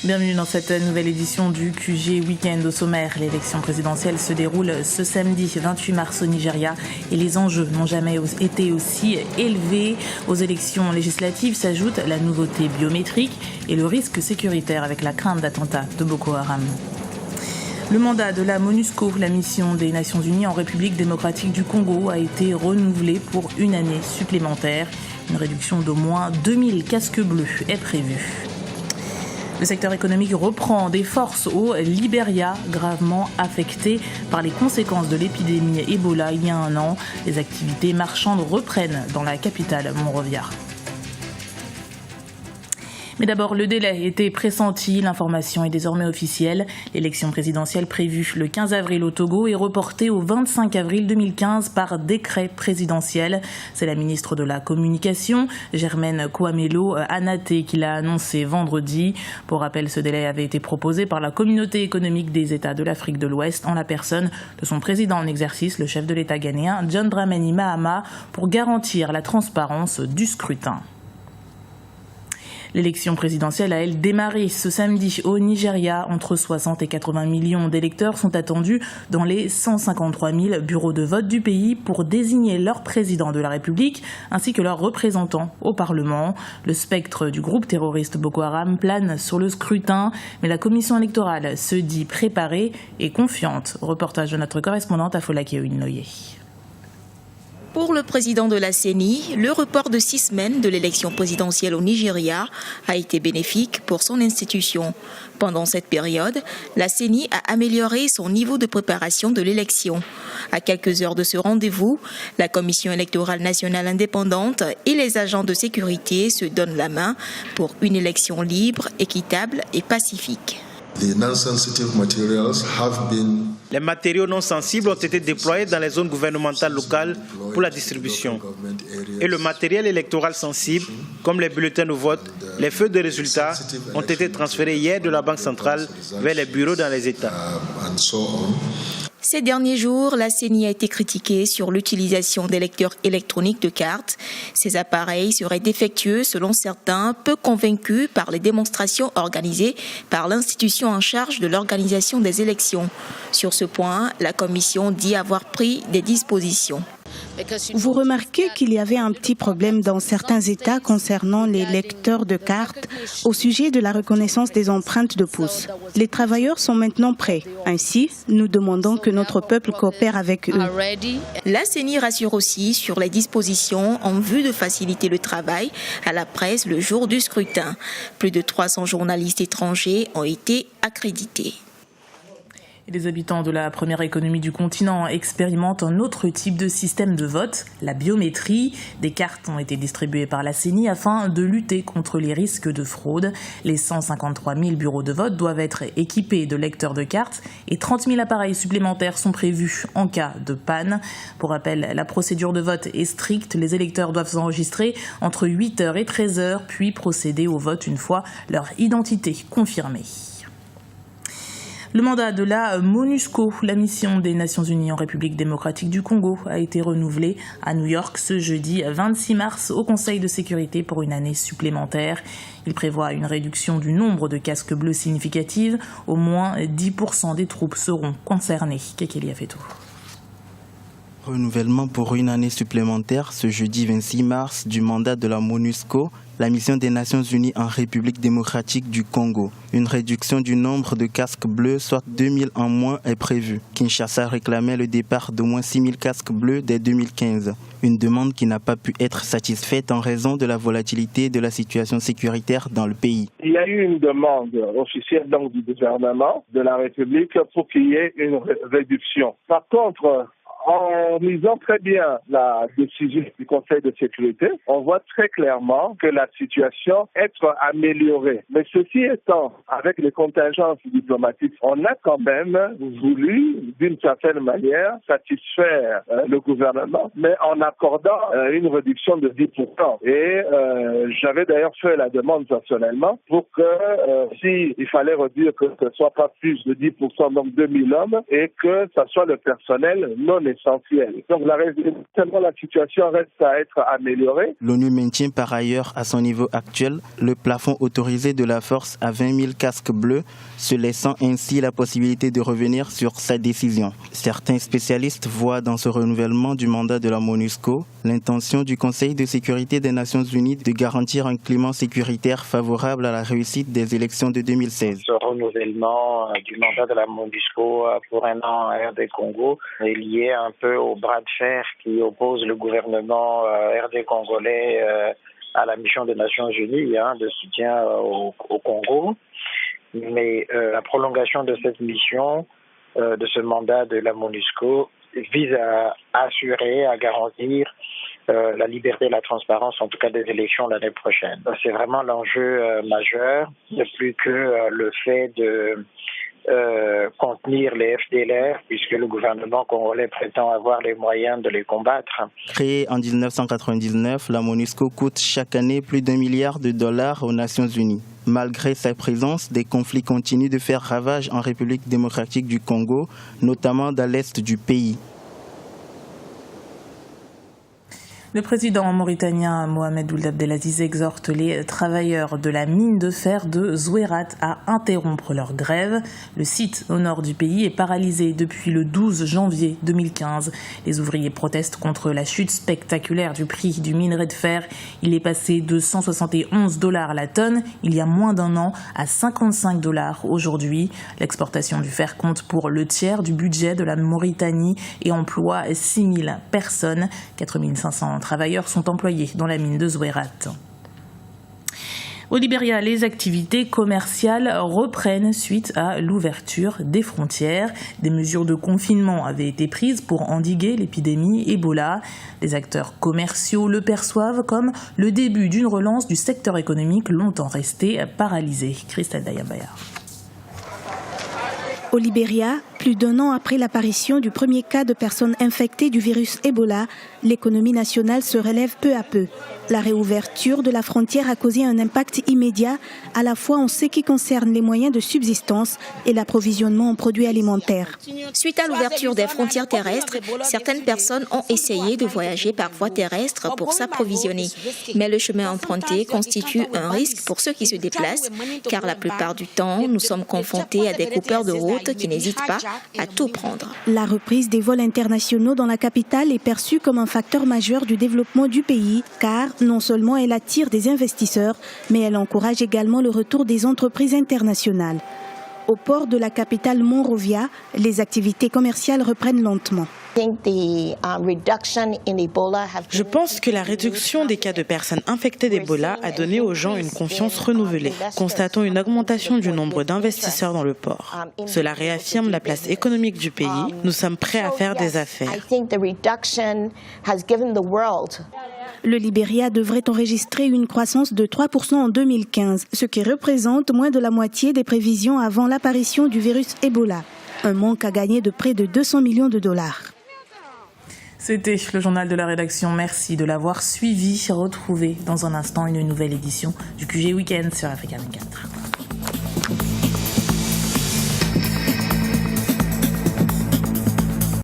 Bienvenue dans cette nouvelle édition du QG Week-end. Au sommaire, l'élection présidentielle se déroule ce samedi 28 mars au Nigeria et les enjeux n'ont jamais été aussi élevés. Aux élections législatives s'ajoute la nouveauté biométrique et le risque sécuritaire avec la crainte d'attentats de Boko Haram. Le mandat de la MONUSCO, la mission des Nations Unies en République démocratique du Congo, a été renouvelé pour une année supplémentaire. Une réduction d'au moins 2000 casques bleus est prévue. Le secteur économique reprend des forces au Libéria, gravement affecté par les conséquences de l'épidémie Ebola il y a un an. Les activités marchandes reprennent dans la capitale Monrovia. Mais d'abord, le délai était pressenti, l'information est désormais officielle. L'élection présidentielle prévue le 15 avril au Togo est reportée au 25 avril 2015 par décret présidentiel. C'est la ministre de la Communication, Germaine Kouamelo Anaté, qui l'a annoncé vendredi. Pour rappel, ce délai avait été proposé par la communauté économique des États de l'Afrique de l'Ouest en la personne de son président en exercice, le chef de l'État ghanéen, John Dramani Mahama, pour garantir la transparence du scrutin. L'élection présidentielle a, elle, démarré ce samedi au Nigeria. Entre 60 et 80 millions d'électeurs sont attendus dans les 153 000 bureaux de vote du pays pour désigner leur président de la République ainsi que leurs représentants au Parlement. Le spectre du groupe terroriste Boko Haram plane sur le scrutin, mais la commission électorale se dit préparée et confiante. Reportage de notre correspondante Afolake Ounloye. Pour le président de la CENI, le report de 6 semaines de l'élection présidentielle au Nigeria a été bénéfique pour son institution. Pendant cette période, la CENI a amélioré son niveau de préparation de l'élection. À quelques heures de ce rendez-vous, la Commission électorale nationale indépendante et les agents de sécurité se donnent la main pour une élection libre, équitable et pacifique. Les matériaux non sensibles ont été déployés dans les zones gouvernementales locales pour la distribution. Et le matériel électoral sensible, comme les bulletins de vote, les feuilles de résultats, ont été transférés hier de la Banque centrale vers les bureaux dans les États. Ces derniers jours, la CENI a été critiquée sur l'utilisation des lecteurs électroniques de cartes. Ces appareils seraient défectueux selon certains, peu convaincus par les démonstrations organisées par l'institution en charge de l'organisation des élections. Sur ce point, la Commission dit avoir pris des dispositions. Vous remarquez qu'il y avait un petit problème dans certains États concernant les lecteurs de cartes au sujet de la reconnaissance des empreintes de pouces. Les travailleurs sont maintenant prêts. Ainsi, nous demandons que notre peuple coopère avec eux. La CENI rassure aussi sur les dispositions en vue de faciliter le travail à la presse le jour du scrutin. Plus de 300 journalistes étrangers ont été accrédités. Les habitants de la première économie du continent expérimentent un autre type de système de vote, la biométrie. Des cartes ont été distribuées par la CENI afin de lutter contre les risques de fraude. Les 153 000 bureaux de vote doivent être équipés de lecteurs de cartes et 30 000 appareils supplémentaires sont prévus en cas de panne. Pour rappel, la procédure de vote est stricte. Les électeurs doivent s'enregistrer entre 8h et 13h, puis procéder au vote une fois leur identité confirmée. Le mandat de la MONUSCO, la mission des Nations Unies en République démocratique du Congo, a été renouvelé à New York ce jeudi 26 mars au Conseil de sécurité pour une année supplémentaire. Il prévoit une réduction du nombre de casques bleus significative. Au moins 10% des troupes seront concernées. Kekeli Afetou. Renouvellement pour une année supplémentaire ce jeudi 26 mars du mandat de la MONUSCO, la mission des Nations Unies en République démocratique du Congo. Une réduction du nombre de casques bleus, soit 2000 en moins, est prévue. Kinshasa réclamait le départ d'au moins 6000 casques bleus dès 2015. Une demande qui n'a pas pu être satisfaite en raison de la volatilité de la situation sécuritaire dans le pays. Il y a eu une demande officielle donc, du gouvernement de la République pour qu'il y ait une réduction. Par contre, en lisant très bien la décision du Conseil de sécurité, on voit très clairement que la situation est améliorée. Mais ceci étant, avec les contingences diplomatiques, on a quand même voulu, d'une certaine manière, satisfaire le gouvernement, mais en accordant une réduction de 10%. Et j'avais d'ailleurs fait la demande personnellement pour que, s'il fallait réduire que ce ne soit pas plus de 10%, donc 2000 hommes, et que ce soit le personnel non essentiels. Donc tellement la situation reste à être améliorée. L'ONU maintient par ailleurs à son niveau actuel le plafond autorisé de la force à 20 000 casques bleus, se laissant ainsi la possibilité de revenir sur sa décision. Certains spécialistes voient dans ce renouvellement du mandat de la MONUSCO l'intention du Conseil de sécurité des Nations Unies de garantir un climat sécuritaire favorable à la réussite des élections de 2016. Ce renouvellement du mandat de la MONUSCO pour un an à RD Congo est lié un peu au bras de fer qui oppose le gouvernement RD congolais à la mission des Nations Unies de soutien au Congo. Mais la prolongation de cette mission, de ce mandat de la MONUSCO, vise à assurer, à garantir la liberté et la transparence, en tout cas des élections l'année prochaine. C'est vraiment l'enjeu majeur, de plus que le fait de contenir les FDLR, puisque le gouvernement congolais prétend avoir les moyens de les combattre. Créée en 1999, la MONUSCO coûte chaque année plus d'$1 milliard aux Nations Unies. Malgré sa présence, des conflits continuent de faire ravage en République démocratique du Congo, notamment dans l'est du pays. Le président mauritanien Mohamed Ould Abdelaziz exhorte les travailleurs de la mine de fer de Zouérat à interrompre leur grève. Le site au nord du pays est paralysé depuis le 12 janvier 2015. Les ouvriers protestent contre la chute spectaculaire du prix du minerai de fer. Il est passé de $171 la tonne il y a moins d'un an à $55 aujourd'hui. L'exportation du fer compte pour le tiers du budget de la Mauritanie et emploie 6 000 personnes. 4 500 travailleurs sont employés dans la mine de Zouérat. Au Libéria, les activités commerciales reprennent suite à l'ouverture des frontières. Des mesures de confinement avaient été prises pour endiguer l'épidémie Ebola. Les acteurs commerciaux le perçoivent comme le début d'une relance du secteur économique longtemps resté paralysé. Christelle Dayabaya. Au Libéria, plus d'1 an après l'apparition du premier cas de personnes infectées du virus Ebola, l'économie nationale se relève peu à peu. La réouverture de la frontière a causé un impact immédiat, à la fois en ce qui concerne les moyens de subsistance et l'approvisionnement en produits alimentaires. Suite à l'ouverture des frontières terrestres, certaines personnes ont essayé de voyager par voie terrestre pour s'approvisionner. Mais le chemin emprunté constitue un risque pour ceux qui se déplacent, car la plupart du temps, nous sommes confrontés à des coupeurs de route qui n'hésitent pas à tout prendre. La reprise des vols internationaux dans la capitale est perçue comme un facteur majeur du développement du pays, car non seulement elle attire des investisseurs, mais elle encourage également le retour des entreprises internationales. Au port de la capitale Monrovia, les activités commerciales reprennent lentement. Je pense que la réduction des cas de personnes infectées d'Ebola a donné aux gens une confiance renouvelée. Constatons une augmentation du nombre d'investisseurs dans le port. Cela réaffirme la place économique du pays. Nous sommes prêts à faire des affaires. Le Libéria devrait enregistrer une croissance de 3% en 2015, ce qui représente moins de la moitié des prévisions avant l'apparition du virus Ebola. Un manque à gagner de près de $200 millions. C'était le journal de la rédaction. Merci de l'avoir suivi. Retrouvez dans un instant une nouvelle édition du QG Week-end sur Africa 24.